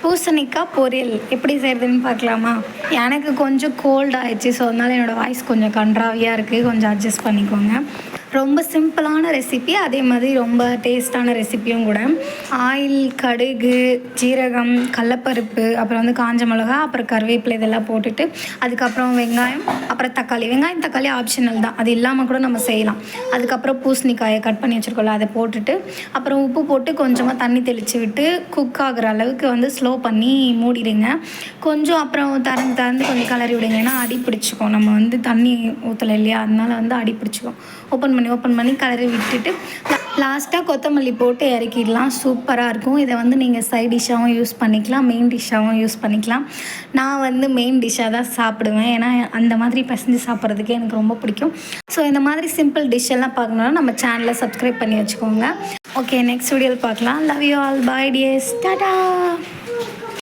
பூசணிக்காய் பொரியல் எப்படி செய்கிறதுன்னு பார்க்கலாமா? எனக்கு கொஞ்சம் கோல்ட் ஆயிடுச்சு. ஸோ அதனால் என்னோடய வாய்ஸ் கொஞ்சம் கன்றாவியாக இருக்குது. கொஞ்சம் அட்ஜஸ்ட் பண்ணிக்கோங்க. ரொம்ப சிம்பிளான ரெசிபி, அதே மாதிரி ரொம்ப டேஸ்ட்டான ரெசிப்பியும் கூட. ஆயில், கடுகு, ஜீரகம், கடலப்பருப்பு, அப்புறம் வந்து காஞ்ச மிளகா, அப்புறம் கருவேப்பிலை இதெல்லாம் போட்டுட்டு அதுக்கப்புறம் வெங்காயம், அப்புறம் தக்காளி. வெங்காயம் தக்காளி ஆப்ஷனல் தான், அது இல்லாமல் கூட நம்ம செய்யலாம். அதுக்கப்புறம் பூசணிக்காயை கட் பண்ணி வச்சுருக்கோம்ல அதை போட்டுட்டு அப்புறம் உப்பு போட்டு கொஞ்சமாக தண்ணி தெளித்து விட்டு குக் ஆகிற அளவுக்கு வந்து ஸ்லோ பண்ணி மூடிடுங்க. கொஞ்சம் அப்புறம் திறந்து கொஞ்சம் கிளறி விடுங்க. ஏன்னா அடி பிடிச்சிக்கும், நம்ம வந்து தண்ணி ஊற்றலை இல்லையா, அதனால வந்து அடி பிடிச்சிக்கும். ஓப்பன் பண்ணி கிளறி விட்டுட்டு லாஸ்ட்டாக கொத்தமல்லி போட்டு இறக்கிடலாம். சூப்பராக இருக்கும். இதை வந்து நீங்கள் சைட் டிஷ்ஷாகவும் யூஸ் பண்ணிக்கலாம், மெயின் டிஷ்ஷாகவும் யூஸ் பண்ணிக்கலாம். நான் வந்து மெயின் டிஷ்ஷாக தான் சாப்பிடுவேன், ஏன்னா அந்த மாதிரி பசஞ்சு சாப்பிட்றதுக்கே எனக்கு ரொம்ப பிடிக்கும். ஸோ இந்த மாதிரி சிம்பிள் டிஷ் எல்லாம் பார்க்கணுன்னா நம்ம சேனலை சப்ஸ்கிரைப் பண்ணி வச்சுக்கோங்க. ஓகே, நெக்ஸ்ட் வீடியோவில் பார்க்கலாம். Love you all. Bye dears. Tata.